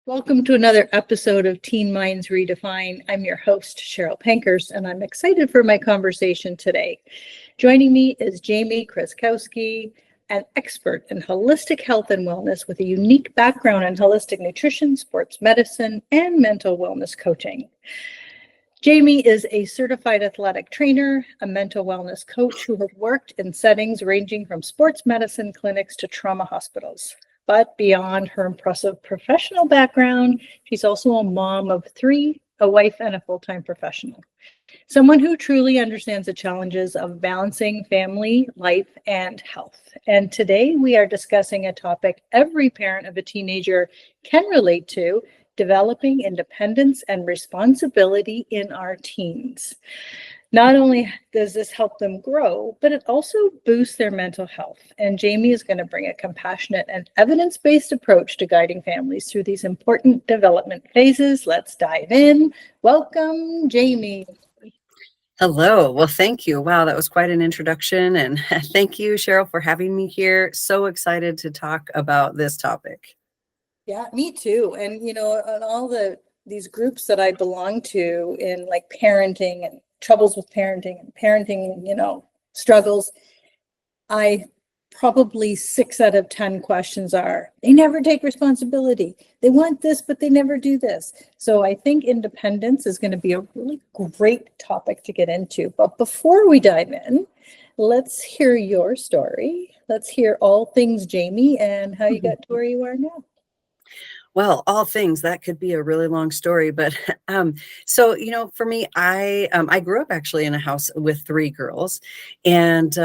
Welcome to another episode of Teen Minds Redefined. I'm your host, Cheryl Pankhurst, and I'm excited for my conversation today. Joining me is Jamie Krzykowski, an expert in holistic health and wellness with a unique background in holistic nutrition, sports medicine, and mental wellness coaching. Jamie is a certified athletic trainer, a mental wellness coach who has worked in settings ranging from sports medicine clinics to trauma hospitals. But beyond her impressive professional background, she's also a mom of three, a wife, and a full-time professional. Someone who truly understands the challenges of balancing family, life, and health. And today we are discussing a topic every parent of a teenager can relate to: developing independence and responsibility in our teens. Not only does this help them grow, but it also boosts their mental health. And Jamie is going to bring a compassionate and evidence-based approach to guiding families through these important development phases. Let's dive in. Welcome, Jamie. Hello. Well, thank you. Wow, that was quite an introduction. And thank you, Cheryl, for having me here. So excited to talk about this topic. Yeah, me too. And, on all these groups that I belong to in like parenting and troubles with parenting and parenting, struggles, I probably 6 out of 10 questions are, they never take responsibility. They want this, but they never do this. So I think independence is going to be a really great topic to get into. But before we dive in, let's hear your story. Let's hear all things Jamie and how you got to where you are now. Well, all things, that could be a really long story, but for me, I grew up actually in a house with 3 girls, and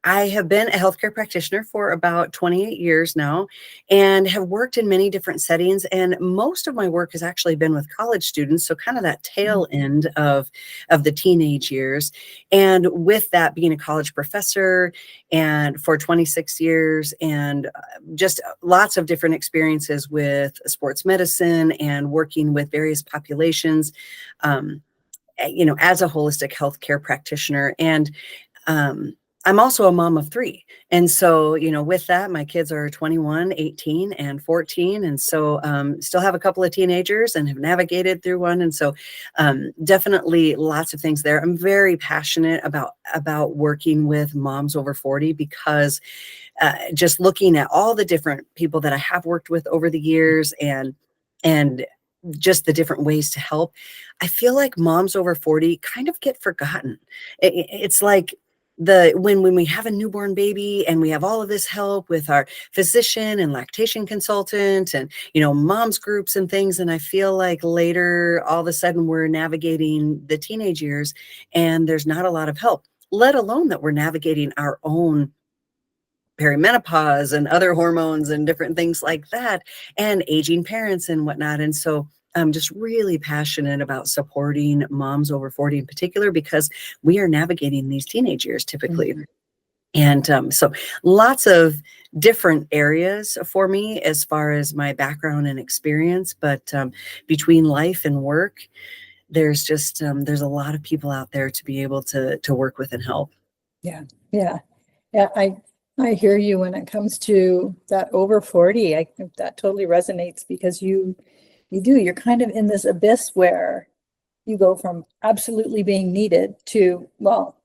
I have been a healthcare practitioner for about 28 years now, and have worked in many different settings. And most of my work has actually been with college students, so kind of that tail end of the teenage years. And with that, being a college professor and for 26 years, and just lots of different experiences with sports medicine and working with various populations, as a holistic healthcare practitioner. And I'm also a mom of 3. And so, with that, my kids are 21, 18, and 14. And so still have a couple of teenagers and have navigated through one. And so definitely lots of things there. I'm very passionate about working with moms over 40 because just looking at all the different people that I have worked with over the years and just the different ways to help, I feel like moms over 40 kind of get forgotten. It's like, when we have a newborn baby and we have all of this help with our physician and lactation consultant and moms groups and things, and I feel like later all of a sudden we're navigating the teenage years and there's not a lot of help, let alone that we're navigating our own perimenopause and other hormones and different things like that, and aging parents and whatnot. And so I'm just really passionate about supporting moms over 40 in particular, because we are navigating these teenage years typically. Mm-hmm. And so lots of different areas for me as far as my background and experience, but between life and work, there's just there's a lot of people out there to be able to work with and help. Yeah. I hear you when it comes to that over 40. I think that totally resonates, because you're kind of in this abyss where you go from absolutely being needed to, well,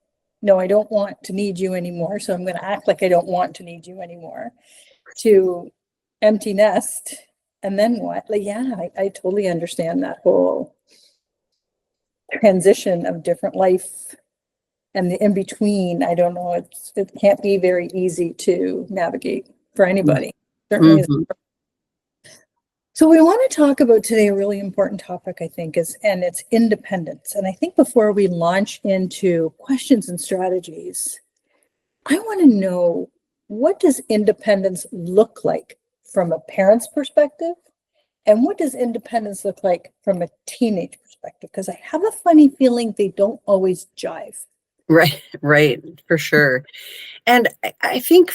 no, I don't want to need you anymore, so I'm going to act like I don't want to need you anymore, to empty nest. And then what? Like, yeah, I totally understand that whole transition of different life and the in between. I don't know. It can't be very easy to navigate for anybody. Certainly isn't. So we want to talk about today a really important topic, I think, and it's independence. And I think before we launch into questions and strategies, I want to know, what does independence look like from a parent's perspective? And what does independence look like from a teenage perspective? Because I have a funny feeling they don't always jive. Right, for sure. And I think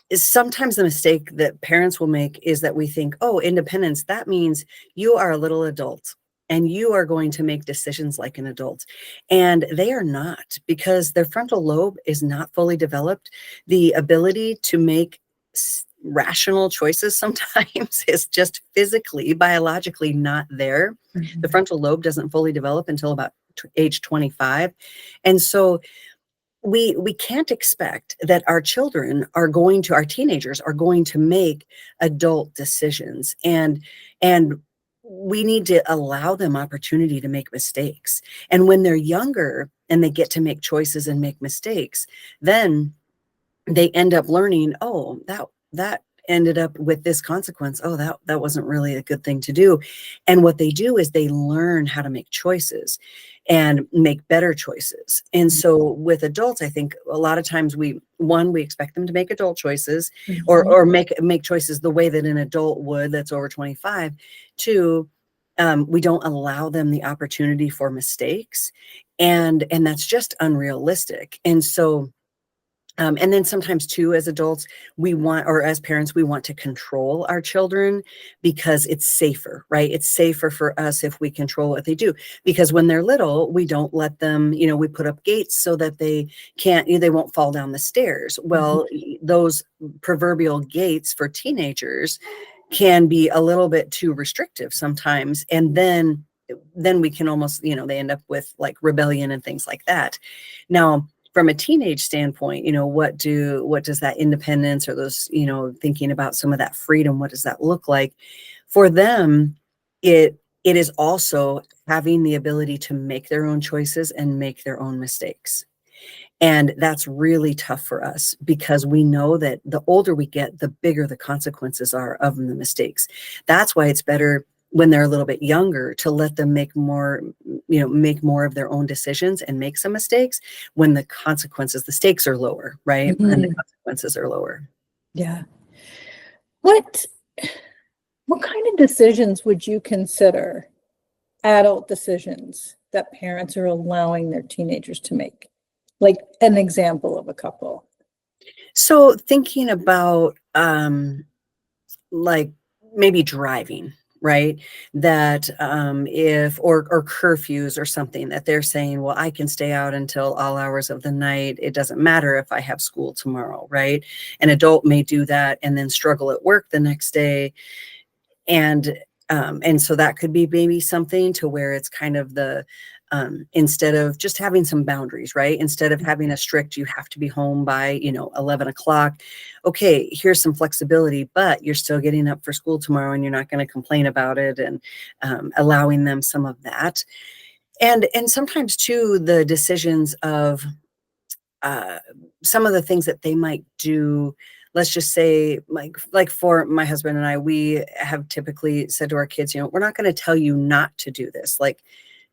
is sometimes the mistake that parents will make is that we think, oh, independence, that means you are a little adult and you are going to make decisions like an adult. And they are not, because their frontal lobe is not fully developed. The ability to make rational choices sometimes is just physically, biologically not there. The frontal lobe doesn't fully develop until about age 25. And so we can't expect that our teenagers are going to make adult decisions. And we need to allow them opportunity to make mistakes. And when they're younger and they get to make choices and make mistakes, then they end up learning, oh, that ended up with this consequence. Oh, that wasn't really a good thing to do. And what they do is they learn how to make choices and make better choices. And so with adults, I think a lot of times we expect them to make adult choices or make choices the way that an adult would that's over 25. Two, we don't allow them the opportunity for mistakes. And that's just unrealistic. And so and then sometimes too, as adults, or as parents, we want to control our children because it's safer, right? It's safer for us if we control what they do. Because when they're little, we don't let them, we put up gates so that they won't fall down the stairs. Well, those proverbial gates for teenagers can be a little bit too restrictive sometimes. And then we can almost, they end up with like rebellion and things like that. Now, from a teenage standpoint, what does that independence or those, thinking about some of that freedom, what does that look like for them? It is also having the ability to make their own choices and make their own mistakes. And that's really tough for us because we know that the older we get, the bigger the consequences are of the mistakes. That's why it's better when they're a little bit younger to let them make more of their own decisions and make some mistakes when the stakes are lower, right? And the consequences are lower. Yeah. What kind of decisions would you consider adult decisions that parents are allowing their teenagers to make? Like an example of a couple. So thinking about like maybe driving, right? That if curfews or something that they're saying, well, I can stay out until all hours of the night. It doesn't matter if I have school tomorrow, right? An adult may do that and then struggle at work the next day. And so that could be maybe something to where it's kind of the instead of just having some boundaries, right? Instead of having a strict, you have to be home by, 11 o'clock. Okay, here's some flexibility, but you're still getting up for school tomorrow and you're not going to complain about it, and allowing them some of that. And sometimes too, the decisions of some of the things that they might do. Let's just say, like for my husband and I, we have typically said to our kids, we're not going to tell you not to do this, like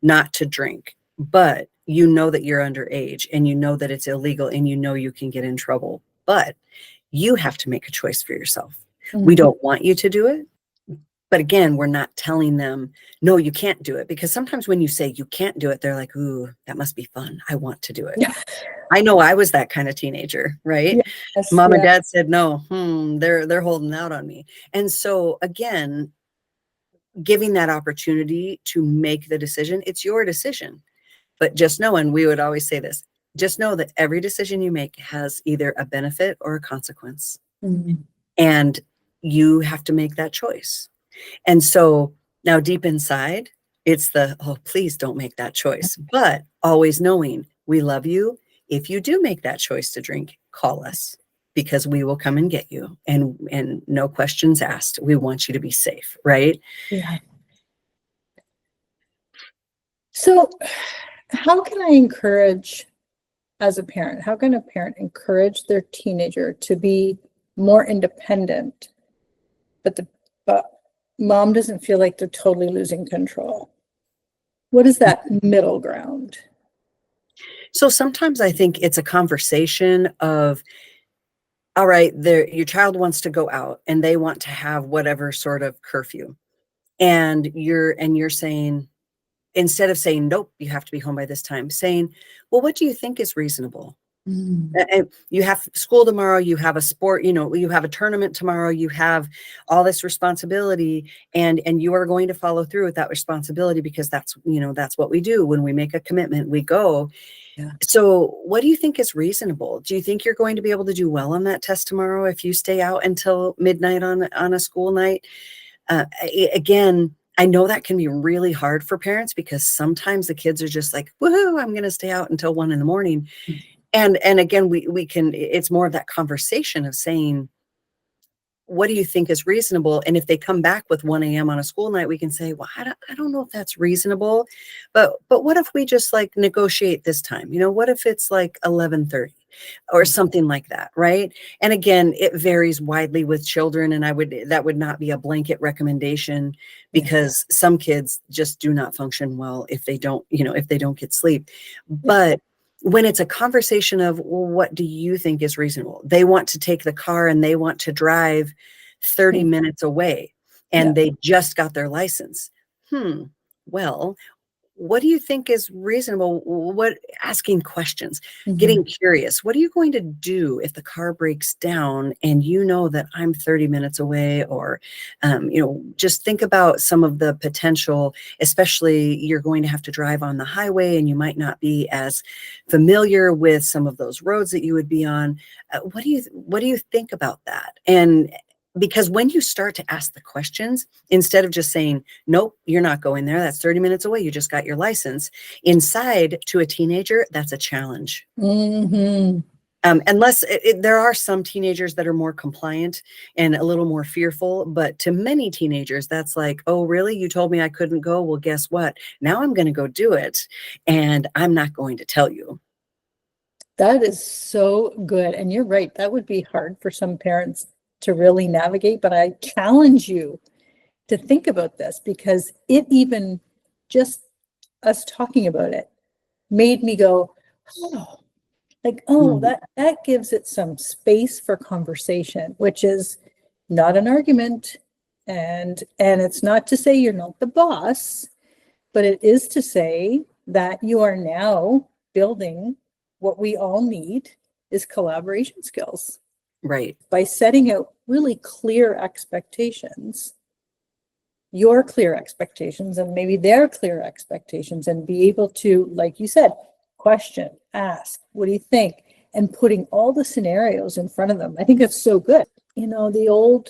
not to drink, but you know that you're underage and you know that it's illegal and you know you can get in trouble, but you have to make a choice for yourself. We don't want you to do it. But again, we're not telling them, no, you can't do it. Because sometimes when you say you can't do it, they're like, ooh, that must be fun. I want to do it. Yeah. I know I was that kind of teenager, right? Yes, Mom and Dad said, no, they're holding out on me. And so again, giving that opportunity to make the decision, it's your decision. But just know, and we would always say this, just know that every decision you make has either a benefit or a consequence. And you have to make that choice. And so now deep inside, it's oh, please don't make that choice. But always knowing we love you. If you do make that choice to drink, call us because we will come and get you. And no questions asked. We want you to be safe, right? Yeah. So how can I encourage, as a parent, how can a parent encourage their teenager to be more independent, but mom doesn't feel like they're totally losing control? What is that middle ground? So sometimes I think it's a conversation of, all right, your child wants to go out and they want to have whatever sort of curfew. And you're saying, instead of saying, nope, you have to be home by this time, saying, well, what do you think is reasonable? And you have school tomorrow, you have a sport, you have a tournament tomorrow, you have all this responsibility, and you are going to follow through with that responsibility because that's what we do. When we make a commitment, we go. Yeah. So what do you think is reasonable? Do you think you're going to be able to do well on that test tomorrow if you stay out until midnight on a school night? Again, I know that can be really hard for parents because sometimes the kids are just like, woohoo, I'm going to stay out until 1 a.m. And again, we can, it's more of that conversation of saying, what do you think is reasonable? And if they come back with 1 a.m. on a school night, we can say, well, I don't know if that's reasonable, but what if we just like negotiate this time? What if it's like 11:30 or something like that, right? And again, it varies widely with children, and that would not be a blanket recommendation because some kids just do not function well if they don't get sleep. But when it's a conversation of, well, what do you think is reasonable? They want to take the car and they want to drive 30 minutes away and they just got their license. Well, what do you think is reasonable? Asking questions, getting curious. What are you going to do if the car breaks down and you know that I'm 30 minutes away? Or, just think about some of the potential, especially you're going to have to drive on the highway and you might not be as familiar with some of those roads that you would be on. What do you think about that? And because when you start to ask the questions, instead of just saying, nope, you're not going there, that's 30 minutes away, you just got your license, inside to a teenager, that's a challenge. Unless there are some teenagers that are more compliant and a little more fearful, but to many teenagers, that's like, oh, really? You told me I couldn't go? Well, guess what? Now I'm going to go do it, and I'm not going to tell you. That is so good. And you're right. That would be hard for some parents to really navigate, but I challenge you to think about this because it even just us talking about it made me go, that gives it some space for conversation, which is not an argument. And it's not to say you're not the boss, but it is to say that you are now building what we all need is collaboration skills. Right. By setting out really clear expectations, your clear expectations, and maybe their clear expectations, and be able to, like you said, question, ask, what do you think? And putting all the scenarios in front of them. I think that's so good. The old,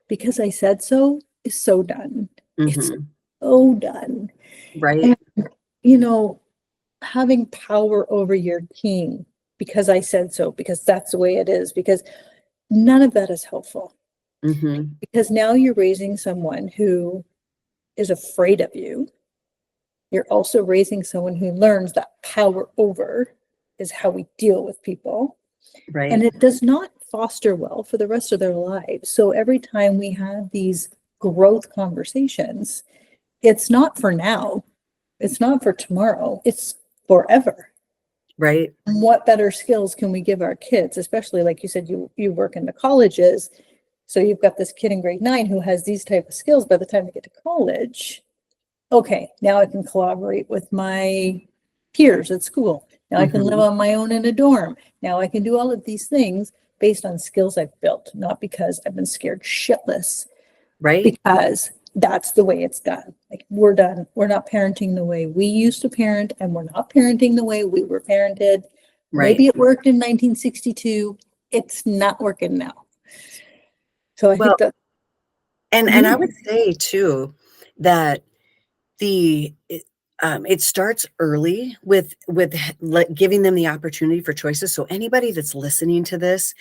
because I said so is so done. It's so done. Right. And, having power over your team because I said so, because that's the way it is, because none of that is helpful. Because now you're raising someone who is afraid of you. You're also raising someone who learns that power over is how we deal with people. Right. And it does not foster well for the rest of their lives. So every time we have these growth conversations, it's not for now. It's not for tomorrow. It's forever. Right. And what better skills can we give our kids, especially like you said, you work in the colleges. So you've got this kid in grade 9 who has these type of skills. By the time they get to college, okay, now I can collaborate with my peers at school. Now I can live on my own in a dorm. Now I can do all of these things based on skills I've built, not because I've been scared shitless. Right. Because that's the way it's done. Like, we're done. We're not parenting the way we used to parent, and we're not parenting the way we were parented. Right. Maybe it worked in 1962. It's not working now. So I think that, and I would say too that it starts early with giving them the opportunity for choices. So anybody that's listening to this,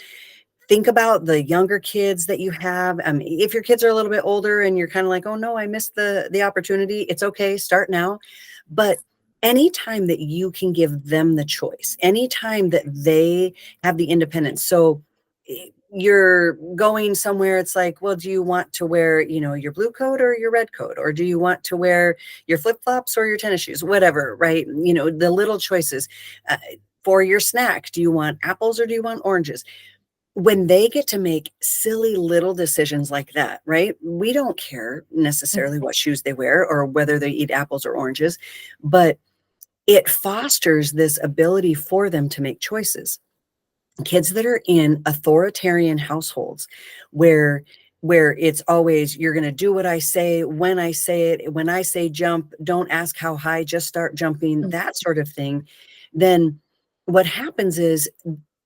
think about the younger kids that you have. If your kids are a little bit older and you're kind of like, oh no, I missed the opportunity. It's okay. Start now. But anytime that you can give them the choice, anytime that they have the independence. So you're going somewhere, it's like, well, do you want to wear, your blue coat or your red coat? Or do you want to wear your flip-flops or your tennis shoes? Whatever, right? The little choices. For your snack, do you want apples or do you want oranges? When they get to make silly little decisions like that, right? We don't care necessarily what shoes they wear or whether they eat apples or oranges, but it fosters this ability for them to make choices. Kids that are in authoritarian households where it's always, you're going to do what I say, when I say it, when I say jump, don't ask how high, just start jumping, that sort of thing, then what happens is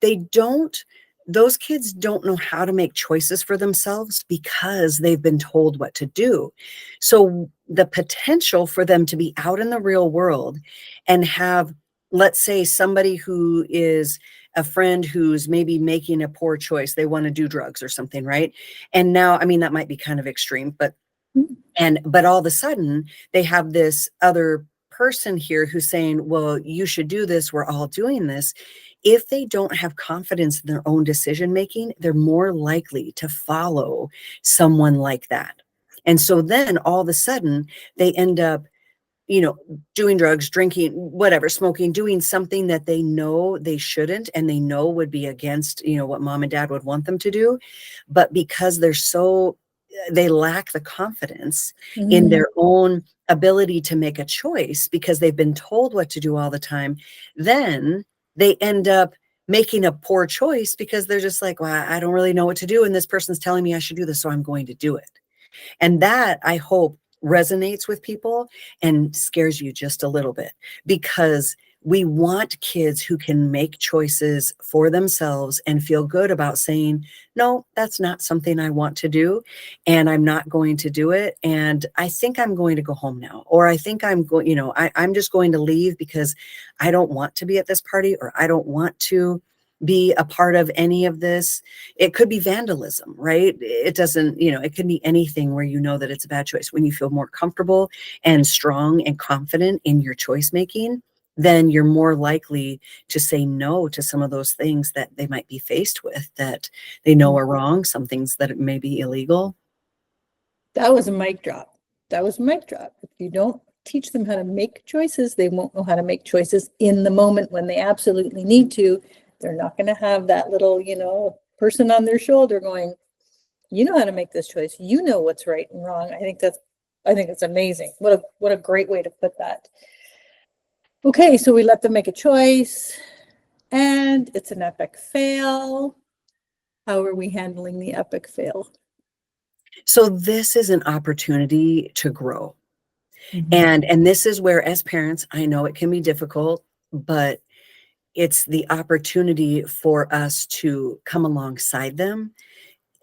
they don't, those kids don't know how to make choices for themselves because they've been told what to do. So the potential for them to be out in the real world and have, let's say, somebody who is a friend who's maybe making a poor choice, they want to do drugs or something, right? And now, I mean, that might be kind of extreme, but but all of a sudden they have this other person here who's saying, well, you should do this, we're all doing this. If they don't have confidence in their own decision making, they're more likely to follow someone like that. And so then all of a sudden they end up, you know, doing drugs, drinking, whatever, smoking, doing something that they know they shouldn't and they know would be against, you know, what mom and dad would want them to do. But because they're so, they lack the confidence in their own ability to make a choice because they've been told what to do all the time, then they end up making a poor choice because they're just like, well, I don't really know what to do. And this person's telling me I should do this, so I'm going to do it. And that, I hope, resonates with people and scares you just a little bit, because we want kids who can make choices for themselves and feel good about saying, no, that's not something I want to do, and I'm not going to do it. And I think I'm going to go home now, or I think I'm going, you know, I'm just going to leave because I don't want to be at this party, or I don't want to be a part of any of this. It could be vandalism, right? It doesn't, you know, it could be anything where you know that it's a bad choice. When you feel more comfortable and strong and confident in your choice making, then you're more likely to say no to some of those things that they might be faced with that they know are wrong, some things that may be illegal. That was a mic drop. That was a mic drop. If you don't teach them how to make choices, they won't know how to make choices in the moment when they absolutely need to. They're not going to have that little, you know, person on their shoulder going, you know how to make this choice. You know what's right and wrong. I think that's amazing. What a great way to put that. Okay, so we let them make a choice and it's an epic fail. How are we handling the epic fail? So this is an opportunity to grow. And this is where, as parents, I know it can be difficult, but it's the opportunity for us to come alongside them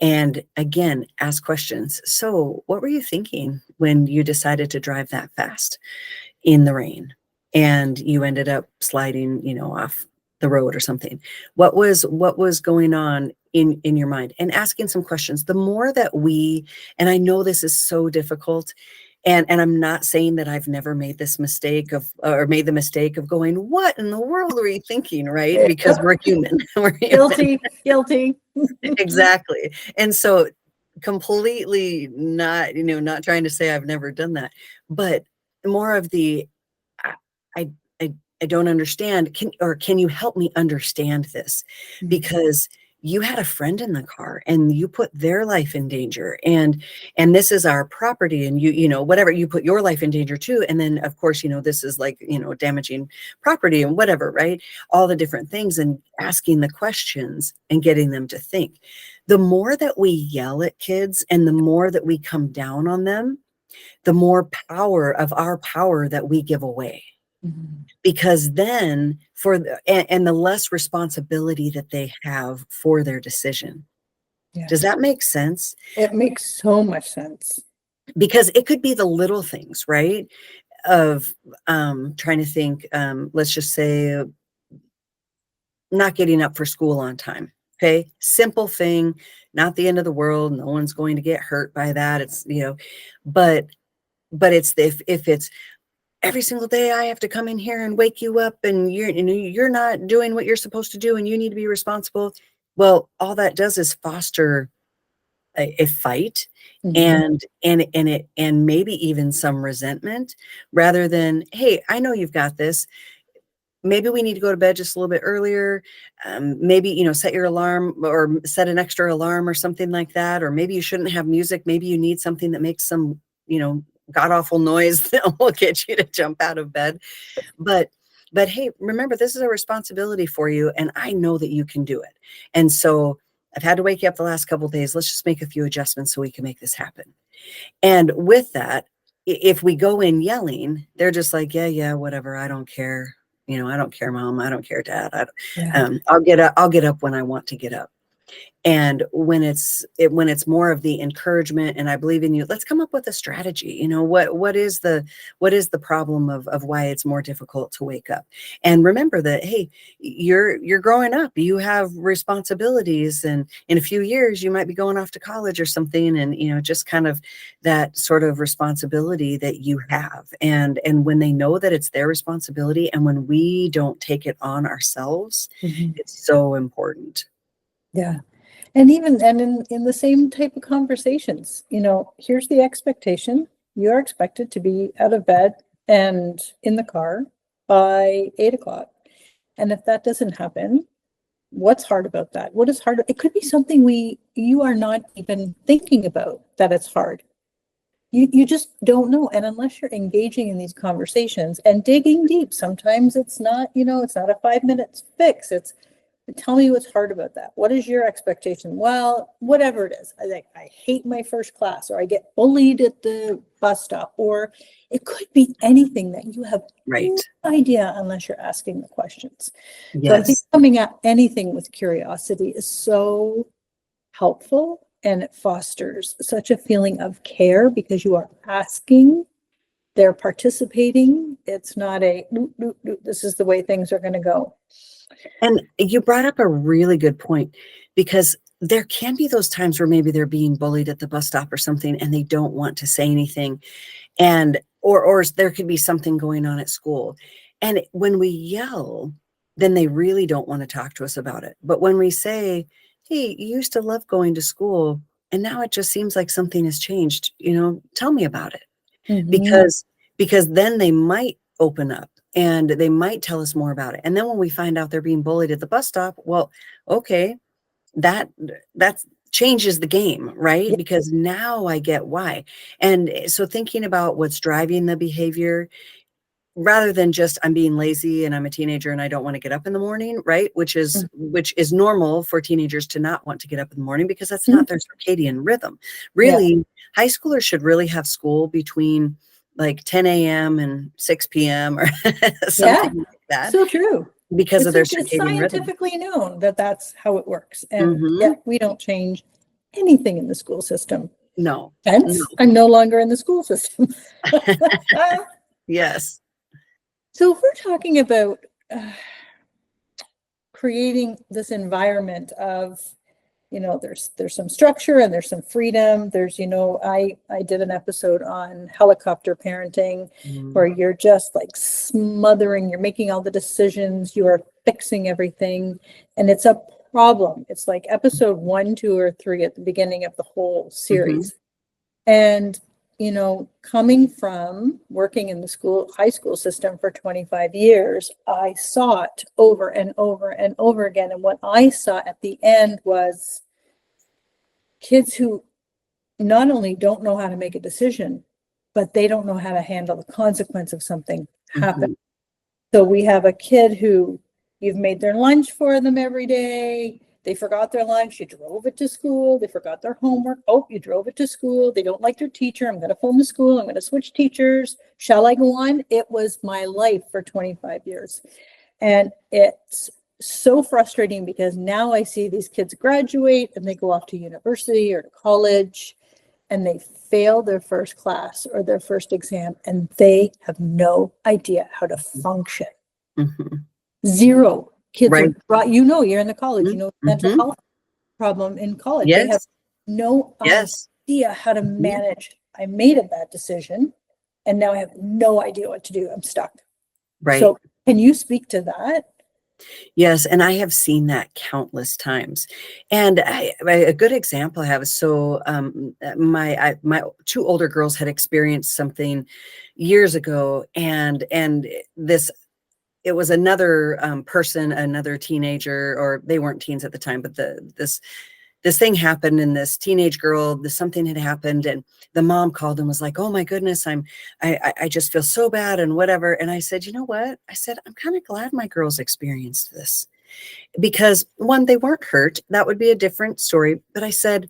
and, again, ask questions. So what were you thinking when you decided to drive that fast in the rain and you ended up sliding, you know, off the road or something? What was going on in your mind? And asking some questions. The more that we, and I know this is so difficult, and I'm not saying that I've never made this mistake of, or made the mistake of going, what in the world were you thinking, right? Because we're human. We're human. Guilty. Exactly. And so completely not, you know, not trying to say I've never done that, but more of the, I, I, I don't understand. Can you help me understand this? Because you had a friend in the car and you put their life in danger, and this is our property, and you know, whatever, you put your life in danger too. And then of course, you know, this is like, you know, damaging property and whatever, right? All the different things, and asking the questions and getting them to think. The more that we yell at kids and the more that we come down on them, the more power of our power that we give away. Because then and the less responsibility that they have for their decision. Yeah. Does that make sense? It makes so much sense. Because it could be the little things, right? Of trying to think, let's just say, not getting up for school on time. Okay. Simple thing, not the end of the world. No one's going to get hurt by that. It's, you know, but it's if it's, every single day I have to come in here and wake you up, and you're not doing what you're supposed to do, and you need to be responsible. Well, all that does is foster a fight, and maybe even some resentment, rather than, hey, I know you've got this. Maybe we need to go to bed just a little bit earlier. Maybe, you know, set your alarm, or set an extra alarm or something like that. Or maybe you shouldn't have music. Maybe you need something that makes some, you know, god awful noise that will get you to jump out of bed. But hey, remember, this is a responsibility for you, and I know that you can do it. And so I've had to wake you up the last couple of days. Let's just make a few adjustments so we can make this happen. And with that, if we go in yelling, they're just like, yeah, whatever, I don't care. I don't care, mom. I don't care, dad. Yeah. I'll get up when I want to get up. And when it's more of the encouragement and I believe in you, let's come up with a strategy. What is the problem of why it's more difficult to wake up? And remember that, hey, you're growing up, you have responsibilities, and in a few years you might be going off to college or something, and just kind of that sort of responsibility that you have. And when they know that it's their responsibility, and when we don't take it on ourselves, it's so important. Yeah. And in the same type of conversations, here's the expectation. You're expected to be out of bed and in the car by 8 o'clock. And if that doesn't happen, what's hard about that? What is hard? It could be something you are not even thinking about, that it's hard. You just don't know. And unless you're engaging in these conversations and digging deep, sometimes it's not, it's not a 5 minutes fix. It's, tell me what's hard about that. What is your expectation? Well, whatever it is. I hate my first class, or I get bullied at the bus stop, or it could be anything that you have Right. no idea unless you're asking the questions. Yes. So I think coming at anything with curiosity is so helpful, and it fosters such a feeling of care because you are asking, they're participating. It's not this is the way things are going to go. And you brought up a really good point, because there can be those times where maybe they're being bullied at the bus stop or something, and they don't want to say anything. And, or there could be something going on at school. And when we yell, then they really don't want to talk to us about it. But when we say, hey, you used to love going to school, and now it just seems like something has changed, tell me about it. Because then they might open up and they might tell us more about it. And then when we find out they're being bullied at the bus stop, well, okay, that changes the game, right? Yeah. Because now I get why. And so thinking about what's driving the behavior, rather than just I'm being lazy and I'm a teenager and I don't want to get up in the morning, right? Which is normal for teenagers to not want to get up in the morning, because that's not their circadian rhythm. Really, high schoolers should really have school between like 10 a.m. and 6 p.m. or something like that. So true. Because of their It's circadian rhythm. scientifically known that that's how it works. And yet we don't change anything in the school system. No. Hence, I'm no longer in the school system. Yes. So if we're talking about creating this environment of, there's some structure and there's some freedom. There's, I did an episode on helicopter parenting where you're just like smothering, you're making all the decisions, you are fixing everything, and it's a problem. It's like episode 1, 2, or 3 at the beginning of the whole series. And, coming from working in the high school system for 25 years, I saw it over and over and over again. And what I saw at the end was kids who not only don't know how to make a decision, but they don't know how to handle the consequence of something happening. So we have a kid who you've made their lunch for them every day. They forgot their lunch. You drove it to school. They forgot their homework. Oh, you drove it to school. They don't like their teacher. I'm going to phone the school. I'm going to switch teachers. Shall I go on? It was my life for 25 years. And it's so frustrating because now I see these kids graduate and they go off to university or to college and they fail their first class or their first exam and they have no idea how to function. Zero. Kids are, you're in the college, mental health problem in college. They have no idea how to manage. I made a bad decision and now I have no idea what to do. I'm stuck. Right. So can you speak to that? Yes. And I have seen that countless times. And a good example I have is, so my 2 older girls had experienced something years ago, and it was another person, another teenager, or they weren't teens at the time, but this thing happened, and this teenage girl, something had happened, and the mom called and was like, oh my goodness, I just feel so bad and whatever. And I said, you know what? I said, I'm kind of glad my girls experienced this, because 1, they weren't hurt. That would be a different story. But I said,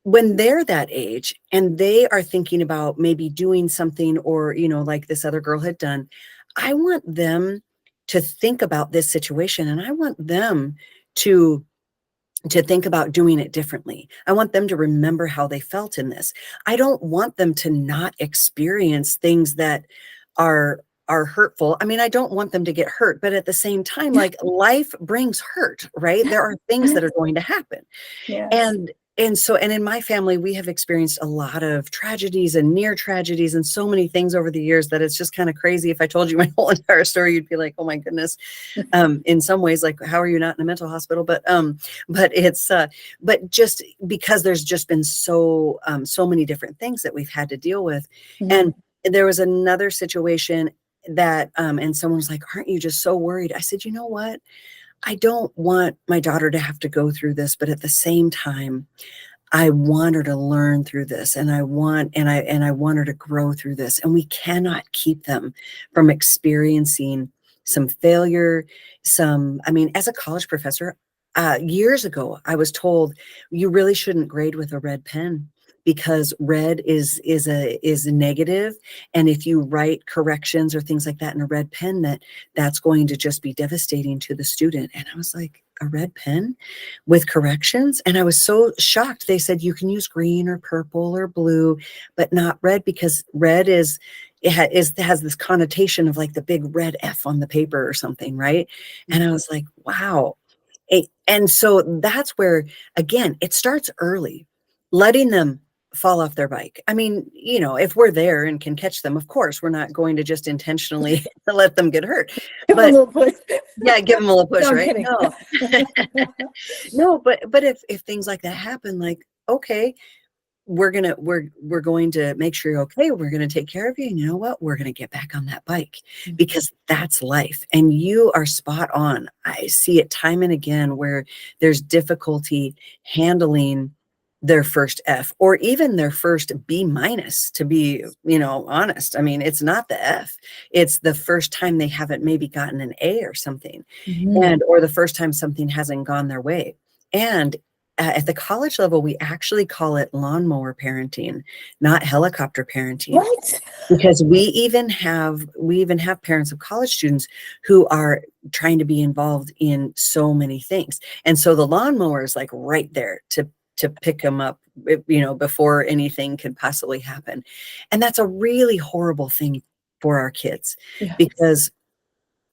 when they're that age and they are thinking about maybe doing something, or, like this other girl had done, I want them to think about this situation, and I want them to think about doing it differently. I want them to remember how they felt in this. I don't want them to not experience things that are hurtful. I mean, I don't want them to get hurt, but at the same time, like, life brings hurt, right? There are things that are going to happen. Yes. And in my family, we have experienced a lot of tragedies and near tragedies and so many things over the years that it's just kind of crazy. If I told you my whole entire story, you'd be like, oh my goodness. In some ways, like, how are you not in a mental hospital? But it's but just because there's just been so many different things that we've had to deal with. Mhm. And there was another situation that and someone was like, aren't you just so worried? I said, you know what? I don't want my daughter to have to go through this, but at the same time, I want her to learn through this, and I want her to grow through this. And we cannot keep them from experiencing some failure, I mean, as a college professor, years ago, I was told you really shouldn't grade with a red pen, because red is negative, and if you write corrections or things like that in a red pen, that's going to just be devastating to the student. And I was like, a red pen with corrections? And I was so shocked. They said you can use green or purple or blue, but not red, because red has this connotation of like the big red F on the paper or something, right? And I was like, wow. And so that's where, again, it starts early, letting them fall off their bike. I mean, if we're there and can catch them, of course, we're not going to just intentionally let them get hurt. Give them a little push. Yeah, give them a little push, No, I'm right? kidding. No, no, but if things like that happen, like, okay, we're going to make sure you're okay. We're going to take care of you. And you know what? We're going to get back on that bike, because that's life. And you are spot on. I see it time and again where there's difficulty handling their first F, or even their first B minus, to be, honest. I mean, it's not the F, it's the first time they haven't maybe gotten an A or something, or the first time something hasn't gone their way. And at the college level, we actually call it lawnmower parenting, not helicopter parenting. What? Because we even have parents of college students who are trying to be involved in so many things. And so the lawnmower is like right there to pick them up, before anything could possibly happen. And that's a really horrible thing for our kids, because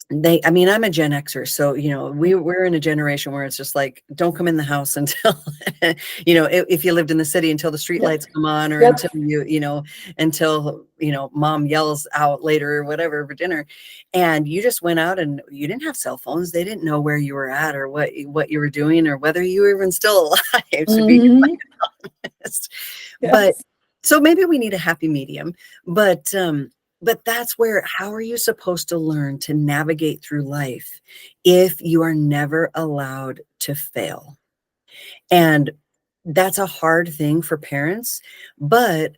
I'm a Gen Xer, so, we're in a generation where it's just like, don't come in the house until, if you lived in the city, until the street lights come on, or until mom yells out later or whatever for dinner. And you just went out, and you didn't have cell phones. They didn't know where you were at, or what you were doing, or whether you were even still alive, to be quite honest. But so maybe we need a happy medium, but that's where, how are you supposed to learn to navigate through life if you are never allowed to fail? And that's a hard thing for parents. But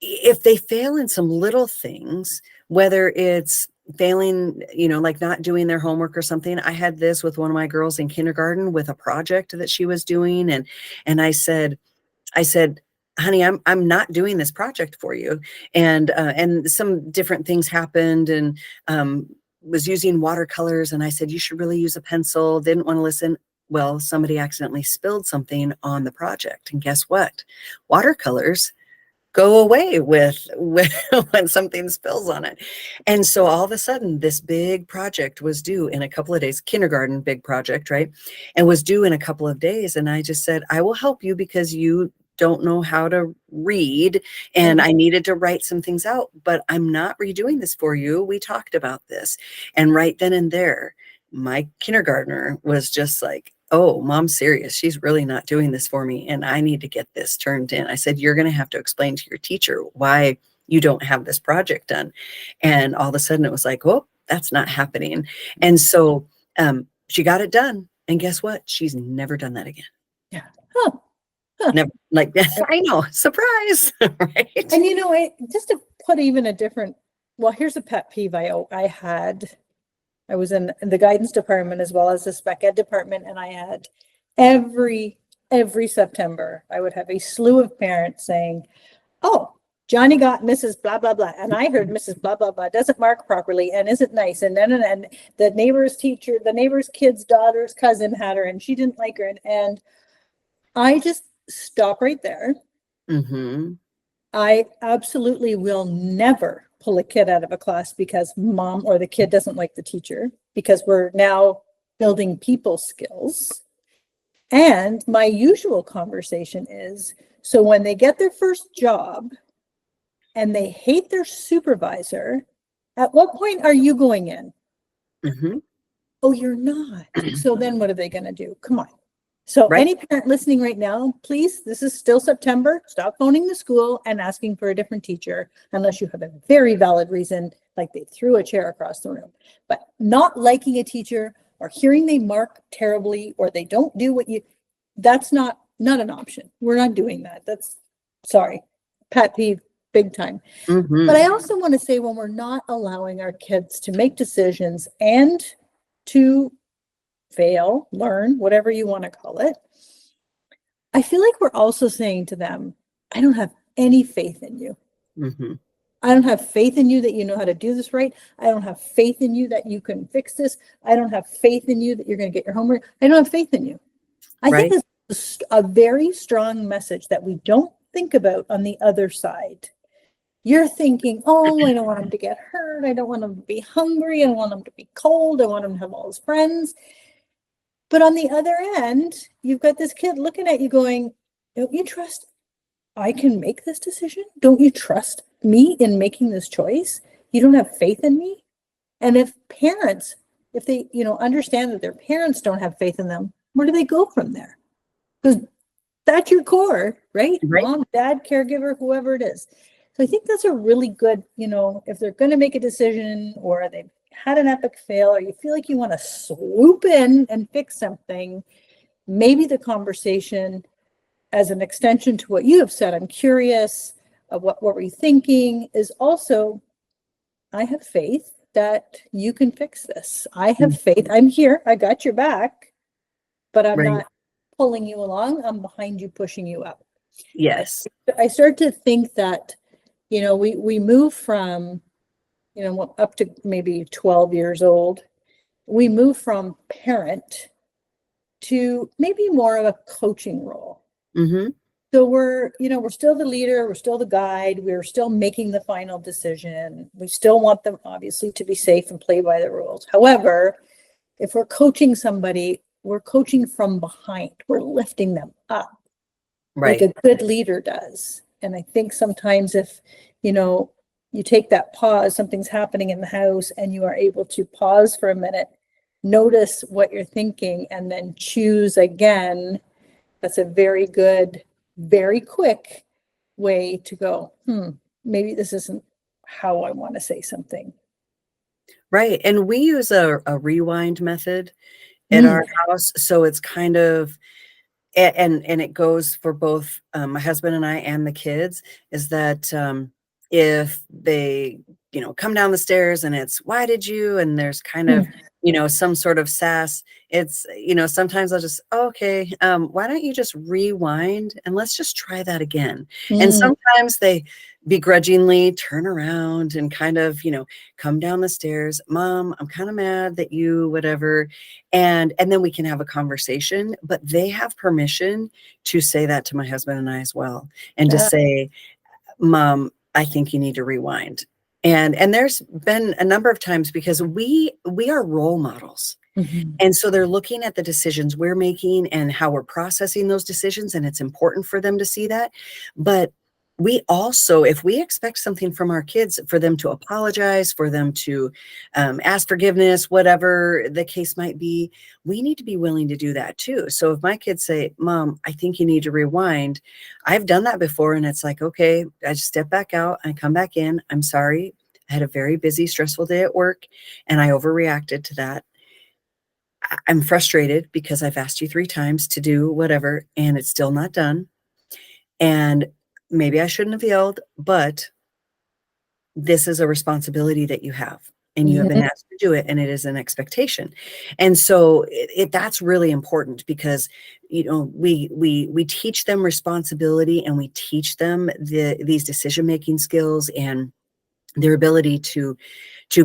if they fail in some little things, whether it's failing, like not doing their homework or something. I had this with one of my girls in kindergarten with a project that she was doing. And I said, honey, I'm not doing this project for you. And some different things happened, and was using watercolors. And I said, you should really use a pencil. Didn't want to listen. Well, somebody accidentally spilled something on the project. And guess what? Watercolors go away with when something spills on it. And so all of a sudden, this big project was due in a couple of days, kindergarten, big project, right? And was due in a couple of days. And I just said, I will help you, because you don't know how to read, and I needed to write some things out, but I'm not redoing this for you. We talked about this. And right then and there, my kindergartner was just like, oh, mom's serious. She's really not doing this for me, and I need to get this turned in. I said, you're going to have to explain to your teacher why you don't have this project done. And all of a sudden it was like, oh, that's not happening. And so she got it done. And guess what? She's never done that again. Yeah. Never, like, I know, surprise, right? And just to put even a different, well, here's a pet peeve I was in the guidance department as well as the spec ed department, and I had every September I would have a slew of parents saying, oh, Johnny got Mrs. blah, blah, blah. And I heard Mrs. blah, blah, blah doesn't mark properly and isn't nice. And then the neighbor's teacher, the neighbor's kid's daughter's cousin had her and she didn't like her. And I just stop right there. Mm-hmm. I absolutely will never pull a kid out of a class because mom or the kid doesn't like the teacher, because we're now building people skills. And my usual conversation is, so when they get their first job and they hate their supervisor, at what point are you going in? Mm-hmm. Oh, you're not. So then what are they going to do? Come on. So Right. Any parent listening right now, please, this is still September, stop phoning the school and asking for a different teacher unless you have a very valid reason, like they threw a chair across the room. But not liking a teacher or hearing they mark terribly or they don't do what you, that's not an option. We're not doing that. That's, sorry, pet peeve, big time. Mm-hmm. But I also want to say, when we're not allowing our kids to make decisions and to fail, learn, whatever you want to call it, I feel like we're also saying to them, I don't have any faith in you. Mm-hmm. I don't have faith in you that you know how to do this right. I don't have faith in you that you can fix this. I don't have faith in you that you're going to get your homework. I don't have faith in you. I think that's a very strong message that we don't think about on the other side. You're thinking, oh, I don't want him to get hurt. I don't want him to be hungry. I don't want him to be cold. I want him to have all his friends. But on the other end, you've got this kid looking at you going, don't you trust I can make this decision? Don't you trust me in making this choice? You don't have faith in me? And if parents, if they, understand that their parents don't have faith in them, where do they go from there? Because that's your core, right? Mom, dad, caregiver, whoever it is. So I think that's a really good, if they're going to make a decision or they've had an epic fail or you feel like you want to swoop in and fix something, maybe the conversation as an extension to what you have said, I'm curious of what were you thinking, is also, I have faith that you can fix this. I have faith. I'm here. I got your back, but I'm not pulling you along. I'm behind you, pushing you up. Yes. I start to think that, we move from, up to maybe 12 years old, we move from parent to maybe more of a coaching role. Mm-hmm. So we're still the leader, we're still the guide, we're still making the final decision. We still want them obviously to be safe and play by the rules. However, if we're coaching somebody, we're coaching from behind. We're lifting them up like a good leader does. And I think sometimes if, you take that pause, something's happening in the house and you are able to pause for a minute, notice what you're thinking and then choose again. That's a very good, very quick way to go, maybe this isn't how I want to say something. Right. And we use a rewind method at our house. So it's kind of, and it goes for both my husband and I and the kids, is that if they, come down the stairs and it's, why did you? And there's kind of, some sort of sass. It's, sometimes I'll just, okay, why don't you just rewind and let's just try that again. And sometimes they begrudgingly turn around and kind of, come down the stairs. Mom, I'm kind of mad that you, whatever. And then we can have a conversation, but they have permission to say that to my husband and I as well. And to say, Mom, I think you need to rewind. And there's been a number of times because we are role models. And so they're looking at the decisions we're making and how we're processing those decisions. And it's important for them to see that. But we also, if we expect something from our kids, for them to apologize, for them to ask forgiveness, whatever the case might be, we need to be willing to do that too. So if my kids say, Mom, I think you need to rewind, I've done that before. And it's like, okay, I just step back out and come back in. I'm sorry. I had a very busy, stressful day at work and I overreacted to that. I'm frustrated because I've asked you 3 times to do whatever and it's still not done. And maybe I shouldn't have yelled, but this is a responsibility that you have. and you have been asked to do it, and it is an expectation. And so that's really important, because we teach them responsibility, and we teach them these decision-making skills and their ability to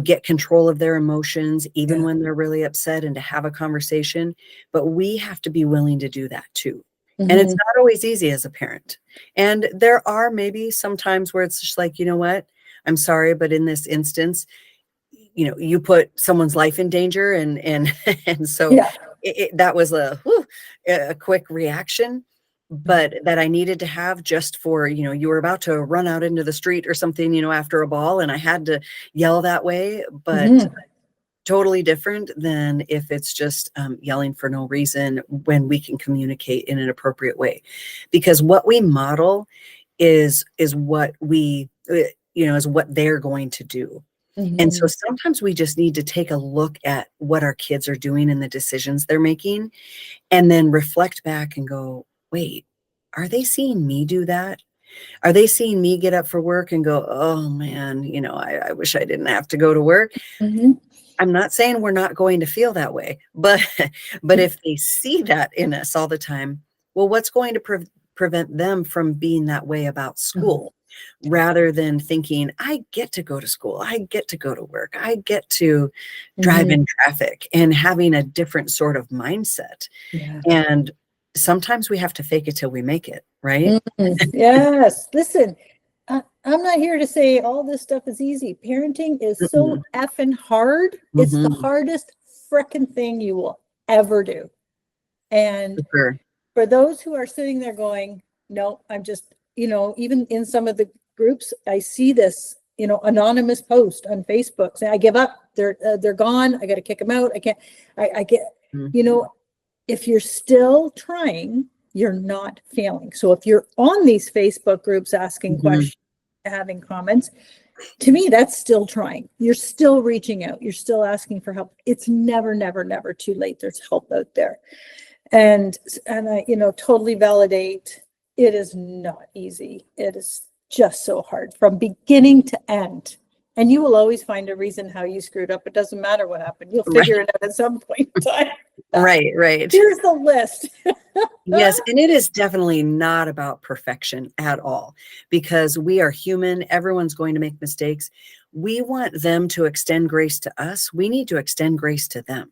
get control of their emotions, even when they're really upset, and to have a conversation. But we have to be willing to do that too. And it's not always easy as a parent. And there are maybe some times where it's just like, you know what, I'm sorry, but in this instance, you put someone's life in danger, and so that was a quick reaction, but that I needed to have just for, you were about to run out into the street or something, after a ball, and I had to yell that way. But totally different than if it's just yelling for no reason, when we can communicate in an appropriate way. Because what we model is what is what they're going to do. And so sometimes we just need to take a look at what our kids are doing and the decisions they're making, and then reflect back and go, wait, are they seeing me do that? Are they seeing me get up for work and go, oh man, I wish I didn't have to go to work? I'm not saying we're not going to feel that way, but if they see that in us all the time, well, what's going to prevent them from being that way about school? Rather than thinking, I get to go to school, I get to go to work, I get to drive in traffic, and having a different sort of mindset. And sometimes we have to fake it till we make it, right? Yes. Listen, I'm not here to say all this stuff is easy. Parenting is so effing hard. It's the hardest frickin' thing you will ever do. And for those who are sitting there going, no, I'm just, even in some of the groups, I see this, anonymous post on Facebook saying, I give up. They're gone. I got to kick them out. I can't, I get, if you're still trying, you're not failing. So if you're on these Facebook groups asking questions, having comments, to me, that's still trying. You're still reaching out. You're still asking for help. It's never, never, never too late. There's help out there. And I, totally validate. It is not easy. It is just so hard from beginning to end. And you will always find a reason how you screwed up. It doesn't matter what happened. You'll figure it out at some point in time. Right. Here's the list. Yes. And it is definitely not about perfection at all, because we are human. Everyone's going to make mistakes. We want them to extend grace to us. We need to extend grace to them.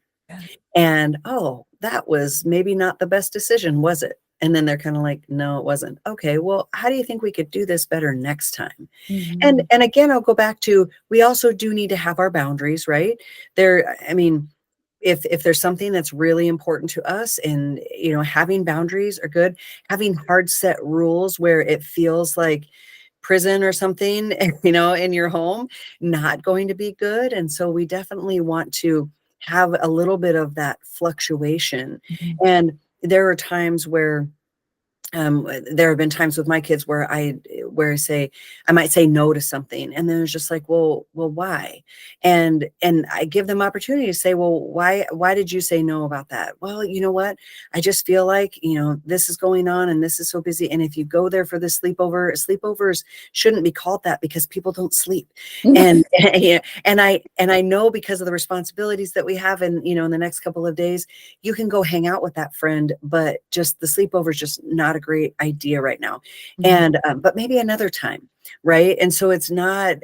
And, oh, that was maybe not the best decision, was it? And then they're kind of like, no, it wasn't. Okay, well, how do you think we could do this better next time? And again, I'll go back to, we also do need to have our boundaries, right? If there's something that's really important to us, and, having boundaries are good. Having hard set rules where it feels like prison or something, in your home, not going to be good. And so we definitely want to have a little bit of that fluctuation. And there are times where there have been times with my kids where I might say no to something, and then it's just like, well, why? And I give them opportunity to say, well, why did you say no about that? Well, you know what? I just feel like, this is going on, and this is so busy. And if you go there for this sleepovers shouldn't be called that, because people don't sleep. And I know, because of the responsibilities that we have, and in the next couple of days, you can go hang out with that friend, but just the sleepover is just not a great idea right now. And but maybe another time, right? And so it's not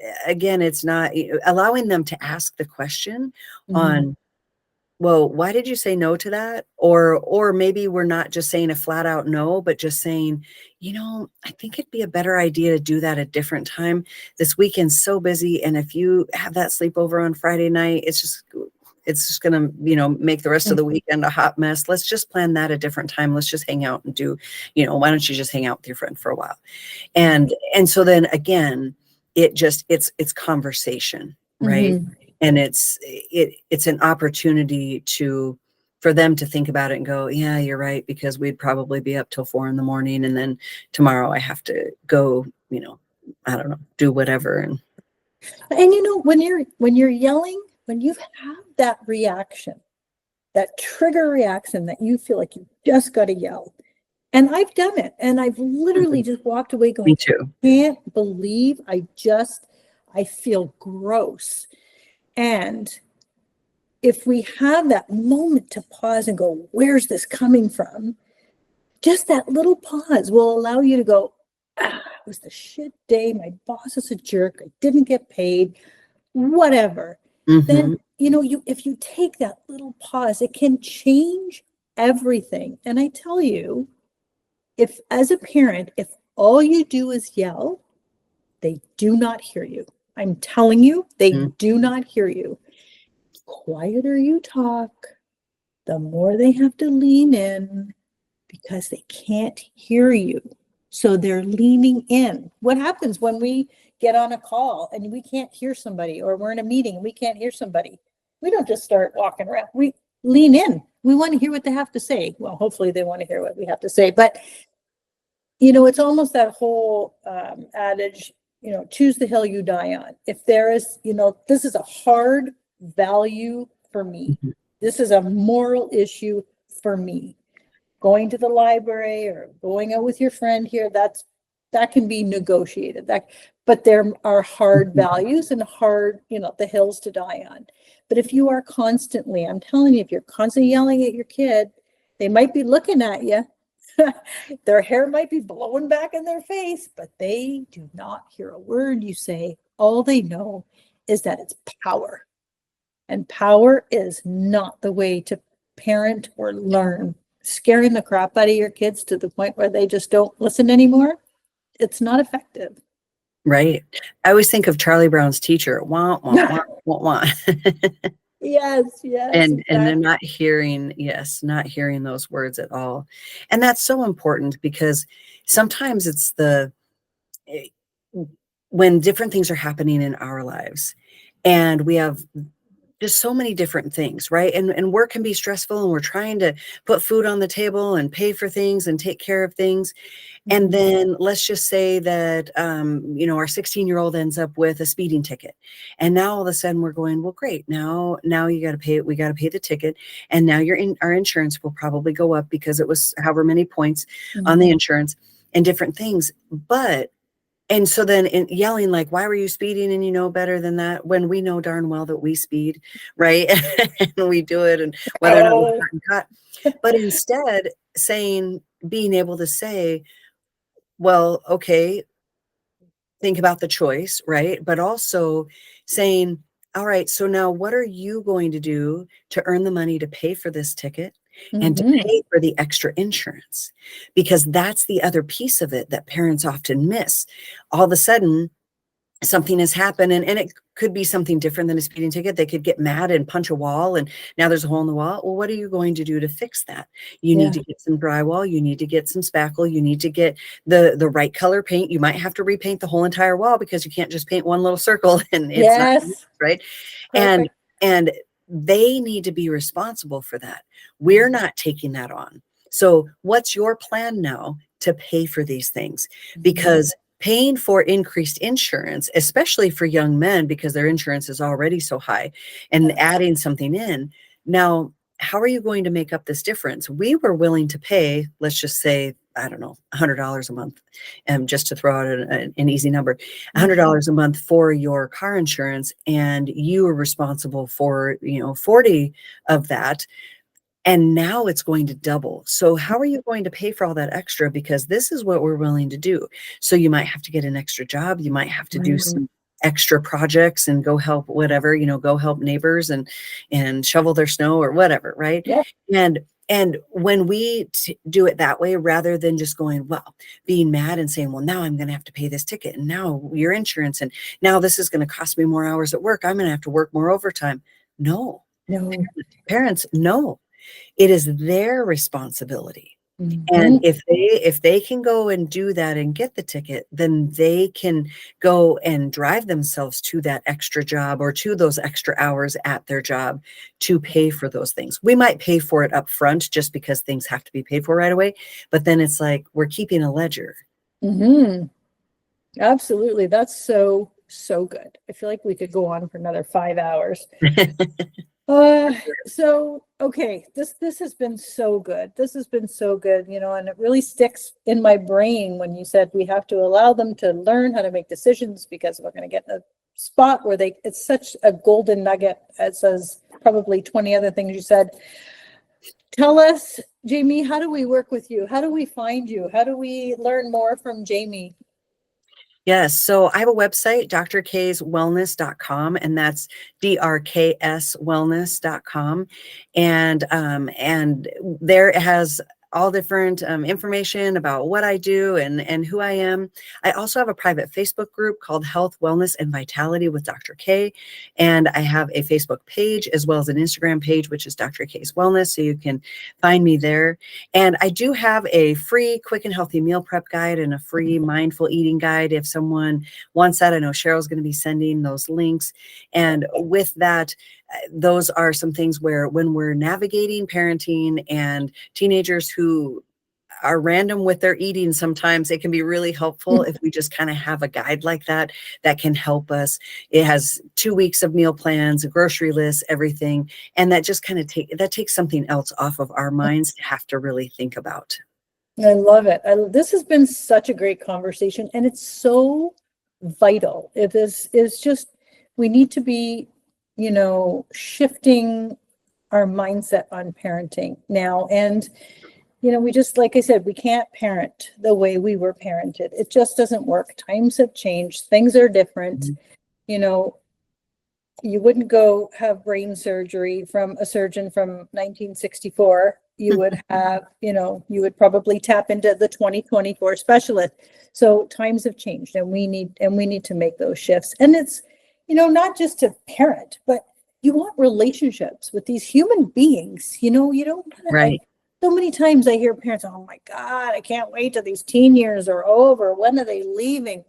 allowing them to ask the question on, well, why did you say no to that? Or maybe we're not just saying a flat out no, but just saying, I think it'd be a better idea to do that a different time. This weekend's so busy, and if you have that sleepover on Friday night, it's just going to, make the rest of the weekend a hot mess. Let's just plan that a different time. Let's just hang out and do, why don't you just hang out with your friend for a while? And so then again, it's conversation, right? And it's an opportunity for them to think about it and go, yeah, you're right, because we'd probably be up till 4 a.m. and then tomorrow I have to go, I don't know, do whatever. And when you're yelling, when you have that reaction, that trigger reaction that you feel like you just got to yell. And I've done it. And I've literally just walked away going, me too. I can't believe I feel gross. And if we have that moment to pause and go, where's this coming from? Just that little pause will allow you to go, it was the shit day. My boss is a jerk. I didn't get paid, whatever. Then, if you take that little pause, it can change everything. And I tell you, if as a parent, if all you do is yell, they do not hear you. I'm telling you, they do not hear you. Quieter you talk, the more they have to lean in because they can't hear you. So they're leaning in. What happens when we get on a call and we can't hear somebody, or we're in a meeting and we can't hear somebody? We don't just start walking around. We lean in. We want to hear what they have to say. Well, hopefully they want to hear what we have to say. But, it's almost that whole adage, choose the hill you die on. If there is, this is a hard value for me. This is a moral issue for me. Going to the library or going out with your friend here, that can be negotiated. But there are hard values and hard, the hills to die on. But if you are constantly, I'm telling you, if you're constantly yelling at your kid, they might be looking at you. Their hair might be blowing back in their face, but they do not hear a word you say. All they know is that it's power. And power is not the way to parent or learn. Scaring the crap out of your kids to the point where they just don't listen anymore, it's not effective. Right. I always think of Charlie Brown's teacher. Wah, wah, wah, wah, wah. Yes. And Exactly. they're not hearing those words at all. And that's so important because sometimes it's when different things are happening in our lives and we have just so many different things, right? And work can be stressful and we're trying to put food on the table and pay for things and take care of things. And then let's just say that, our 16-year-old ends up with a speeding ticket. And now all of a sudden we're going, well, great. Now you got to pay it. We got to pay the ticket. And now our insurance will probably go up because it was however many points on the insurance and different things. And so then yelling like, why were you speeding? And you know better than that, when we know darn well that we speed, right? And we do it, and whether or not we're caught. But instead being able to say, well, okay, think about the choice, right? But also saying, all right, so now what are you going to do to earn the money to pay for this ticket and to pay for the extra insurance? Because that's the other piece of it that parents often miss. All of a sudden, something has happened, and it could be something different than a speeding ticket. They could get mad and punch a wall, and now there's a hole in the wall. Well, what are you going to do to fix that? You need to get some drywall. You need to get some spackle. You need to get the right color paint. You might have to repaint the whole entire wall because you can't just paint one little circle and it's not right. Perfect. And they need to be responsible for that. We're not taking that on. So what's your plan now to pay for these things? Because paying for increased insurance, especially for young men, because their insurance is already so high, and adding something in. Now, how are you going to make up this difference? We were willing to pay, let's just say, I don't know, $100 a month, just to throw out an easy number, $100 a month for your car insurance, and you were responsible for, 40 of that. And now it's going to double. So how are you going to pay for all that extra? Because this is what we're willing to do. So you might have to get an extra job. You might have to do some extra projects and go help whatever, go help neighbors and shovel their snow or whatever. Right. Yeah. And when we do it that way, rather than just going, well, being mad and saying, well, now I'm going to have to pay this ticket, and now your insurance, and now this is going to cost me more hours at work. I'm going to have to work more overtime. No. Parents, no. It is their responsibility. And if they can go and do that and get the ticket, then they can go and drive themselves to that extra job or to those extra hours at their job to pay for those things. We might pay for it up front just because things have to be paid for right away. But then it's like we're keeping a ledger. Absolutely. That's so good. I feel like we could go on for another 5 hours. Okay, this has been so good. This has been so good, and it really sticks in my brain when you said we have to allow them to learn how to make decisions because we're going to get in a spot where it's such a golden nugget, as probably 20 other things you said. Tell us, Jamie, how do we work with you? How do we find you? How do we learn more from Jamie? Yes. So I have a website, drkswellness.com, and that's drkswellness.com. And there it has all different information about what I do and who I am. I also have a private Facebook group called Health, Wellness, and Vitality with Dr. K. And I have a Facebook page as well as an Instagram page, which is Dr. K's Wellness. So you can find me there. And I do have a free quick and healthy meal prep guide and a free mindful eating guide. If someone wants that, I know Cheryl's going to be sending those links. And with that, those are some things where when we're navigating parenting and teenagers who are random with their eating, sometimes it can be really helpful if we just kind of have a guide like that can help us. It has 2 weeks of meal plans, a grocery list, everything. And that just kind of takes something else off of our minds to have to really think about. I love it. This has been such a great conversation, and it's so vital. It's just, we need to be, shifting our mindset on parenting now. And, we just, like I said, we can't parent the way we were parented. It just doesn't work. Times have changed. Things are different. You wouldn't go have brain surgery from a surgeon from 1964. You would have, you would probably tap into the 2024 specialist. So times have changed, and we need to make those shifts. And it's, not just to parent, but you want relationships with these human beings. You don't Right. So many times I hear parents, oh my God, I can't wait till these teen years are over. When are they leaving?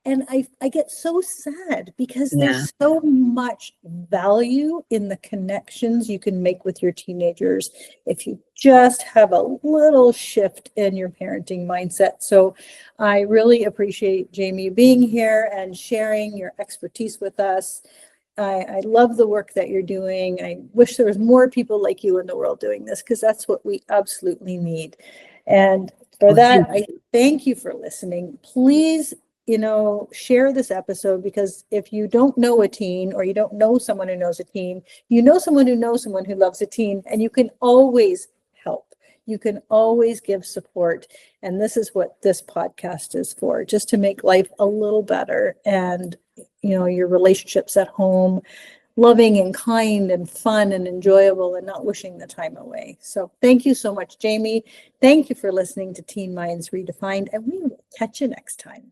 And I get so sad because there's so much value in the connections you can make with your teenagers if you just have a little shift in your parenting mindset. So I really appreciate Jamie being here and sharing your expertise with us. I love the work that you're doing. I wish there was more people like you in the world doing this, because that's what we absolutely need. And for that, I thank you for listening. Please, share this episode, because if you don't know a teen, or you don't know someone who knows a teen, you know someone who knows someone who loves a teen, and you can always help. You can always give support. And this is what this podcast is for, just to make life a little better. And, your relationships at home, loving and kind and fun and enjoyable, and not wishing the time away. So thank you so much, Jamie. Thank you for listening to Teen Minds Redefined, and we will catch you next time.